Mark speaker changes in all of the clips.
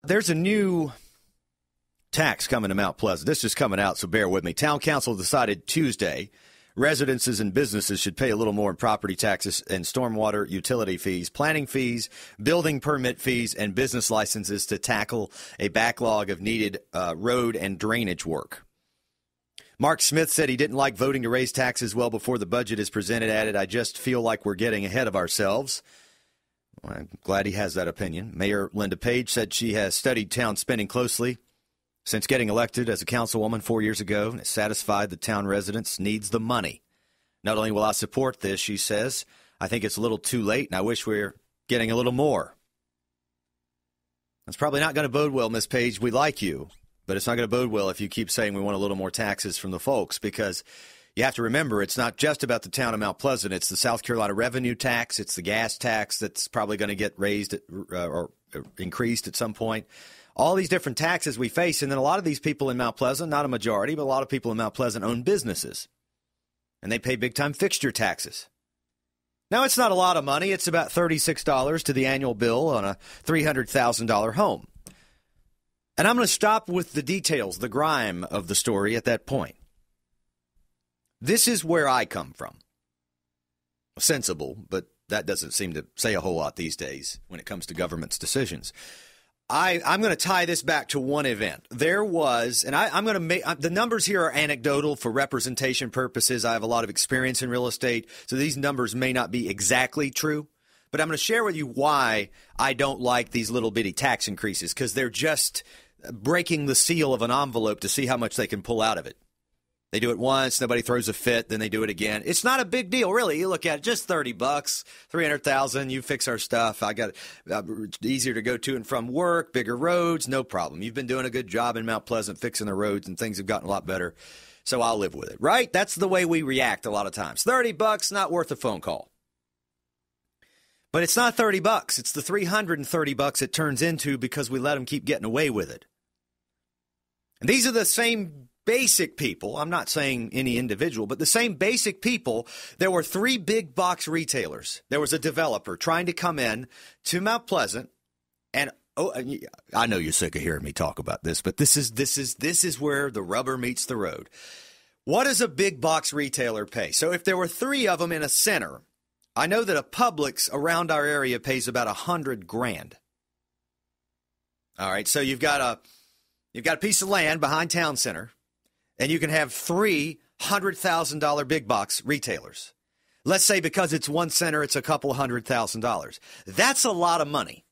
Speaker 1: There's a new tax coming to Mount Pleasant. This is coming out, so bear with me. Town Council decided Tuesday residences and businesses should pay a little more in property taxes and stormwater utility fees, planning fees, building permit fees, and business licenses to tackle a backlog of needed road and drainage work. Mark Smith said he didn't like voting to raise taxes well before the budget is presented. Added, I just feel like we're getting ahead of ourselves. Well, I'm glad he has that opinion. Mayor Linda Page said she has studied town spending closely since getting elected as a councilwoman 4 years ago, and is satisfied the town residents needs the money. Not only will I support this, she says, I think it's a little too late, and I wish we were getting a little more. That's probably not going to bode well, Miss Page. We like you, but it's not going to bode well if you keep saying we want a little more taxes from the folks, because you have to remember it's not just about the town of Mount Pleasant. It's the South Carolina revenue tax. It's the gas tax that's probably going to get raised or increased at some point. All these different taxes we face, and then a lot of these people in Mount Pleasant, not a majority, but a lot of people in Mount Pleasant own businesses, and they pay big-time fixture taxes. Now, it's not a lot of money. It's about $36 to the annual bill on a $300,000 home. And I'm going to stop with the details, the grime of the story at that point. This is where I come from. Sensible, but that doesn't seem to say a whole lot these days when it comes to government's decisions. I'm going to tie this back to one event. There was, and I'm going to make, the numbers here are anecdotal for representation purposes. I have a lot of experience in real estate, so these numbers may not be exactly true. But I'm going to share with you why I don't like these little bitty tax increases, because they're just breaking the seal of an envelope to see how much they can pull out of it. They do it once, nobody throws a fit, then they do it again. It's not a big deal, really. You look at it, just $30, $300,000, you fix our stuff. I got easier to go to and from work, bigger roads, no problem. You've been doing a good job in Mount Pleasant fixing the roads, and things have gotten a lot better, so I'll live with it, right? That's the way we react a lot of times. $30, not worth a phone call. But it's not $30. It's the $330 it turns into because we let them keep getting away with it. And these are the same basic people. I'm not saying any individual, but the same basic people. There were 3 big box retailers. There was a developer trying to come in to Mount Pleasant, and I know you're sick of hearing me talk about this, but this is where the rubber meets the road. What does a big box retailer pay? So if there were 3 of them in a center, I know that a Publix around our area pays about $100,000. All right, so you've got a piece of land behind town center, and you can have 3 $100,000 big box retailers. Let's say because it's one center, it's a couple $100,000. That's a lot of money.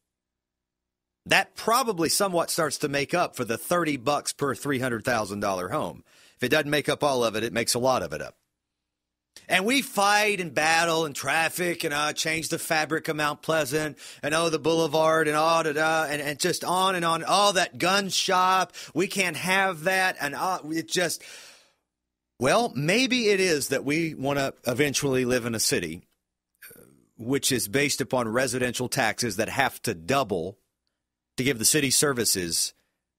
Speaker 1: That probably somewhat starts to make up for the $30 per $300,000 home. If it doesn't make up all of it, it makes a lot of it up. And we fight and battle and traffic and change the fabric of Mount Pleasant and the boulevard and and just on and on. Oh, that gun shop, we can't have that. And it just, well, maybe it is that we want to eventually live in a city which is based upon residential taxes that have to double to give the city services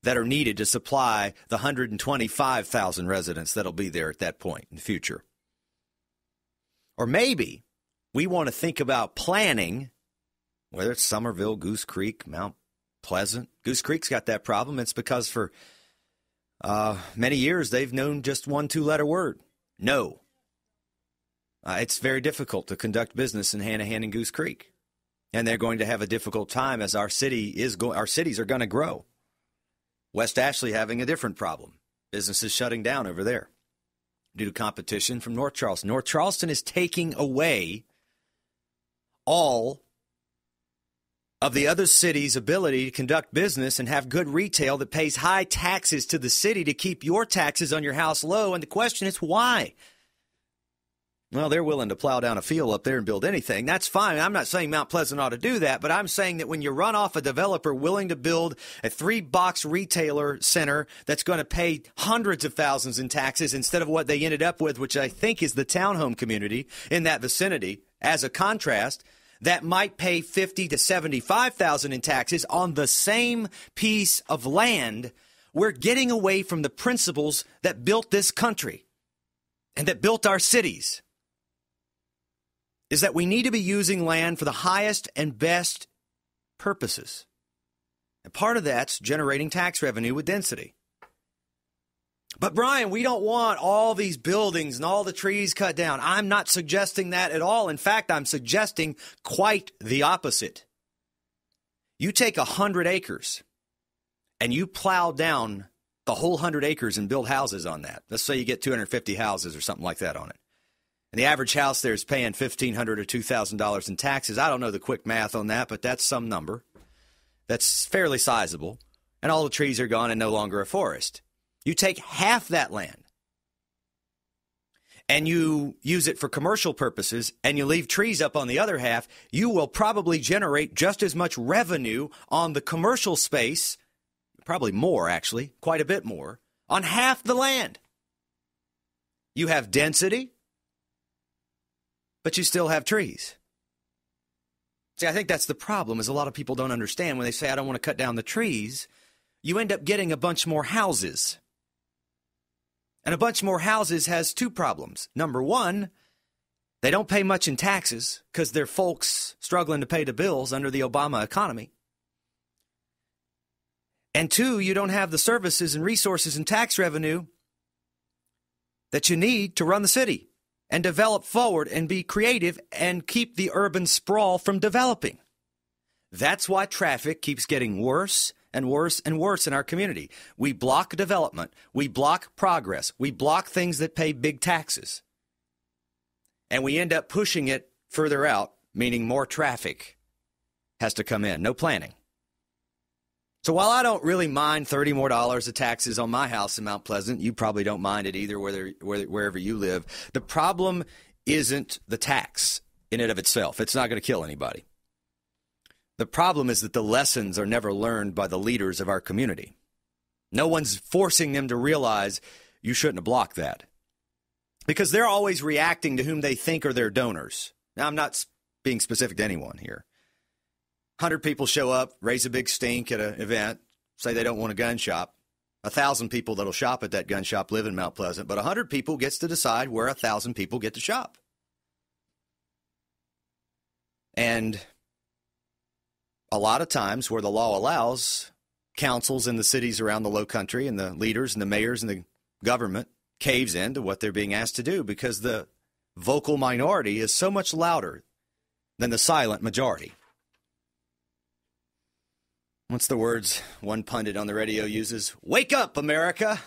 Speaker 1: that are needed to supply the 125,000 residents that'll be there at that point in the future. Or maybe we want to think about planning, whether it's Somerville, Goose Creek, Mount Pleasant. Goose Creek's got that problem. It's because for many years they've known just one 2-letter word, no. It's very difficult to conduct business in hand-to-hand in Goose Creek. And they're going to have a difficult time as our cities are going to grow. West Ashley having a different problem. Businesses shutting down over there due to competition from North Charleston. North Charleston is taking away all of the other cities' ability to conduct business and have good retail that pays high taxes to the city to keep your taxes on your house low. And the question is, why? Well, they're willing to plow down a field up there and build anything. That's fine. I'm not saying Mount Pleasant ought to do that, but I'm saying that when you run off a developer willing to build a 3-box retailer center that's going to pay hundreds of thousands in taxes instead of what they ended up with, which I think is the townhome community in that vicinity, as a contrast, that might pay $50,000 to $75,000 in taxes on the same piece of land, we're getting away from the principles that built this country and that built our cities. Is that we need to be using land for the highest and best purposes. And part of that's generating tax revenue with density. But Brian, we don't want all these buildings and all the trees cut down. I'm not suggesting that at all. In fact, I'm suggesting quite the opposite. You take 100 acres and you plow down the whole 100 acres and build houses on that. Let's say you get 250 houses or something like that on it. And the average house there is paying $1,500 or $2,000 in taxes. I don't know the quick math on that, but that's some number. That's fairly sizable. And all the trees are gone and no longer a forest. You take half that land and you use it for commercial purposes and you leave trees up on the other half, you will probably generate just as much revenue on the commercial space, probably more actually, quite a bit more, on half the land. You have density, but you still have trees. See, I think that's the problem, is a lot of people don't understand when they say, I don't want to cut down the trees. You end up getting a bunch more houses. And a bunch more houses has two problems. Number one, they don't pay much in taxes because they're folks struggling to pay the bills under the Obama economy. And two, you don't have the services and resources and tax revenue that you need to run the city and develop forward and be creative and keep the urban sprawl from developing. That's why traffic keeps getting worse and worse and worse in our community. We block development. We block progress. We block things that pay big taxes. And we end up pushing it further out, meaning more traffic has to come in. No planning. So while I don't really mind $30 more of taxes on my house in Mount Pleasant, you probably don't mind it either wherever you live. The problem isn't the tax in and of itself. It's not going to kill anybody. The problem is that the lessons are never learned by the leaders of our community. No one's forcing them to realize you shouldn't have blocked that. Because they're always reacting to whom they think are their donors. Now, I'm not being specific to anyone here. 100 people show up, raise a big stink at an event, say they don't want a gun shop. 1,000 people that'll shop at that gun shop live in Mount Pleasant, but 100 people gets to decide where 1,000 people get to shop. And a lot of times where the law allows, councils in the cities around the low country and the leaders and the mayors and the government caves into what they're being asked to do because the vocal minority is so much louder than the silent majority. What's the words one pundit on the radio uses? Wake up, America!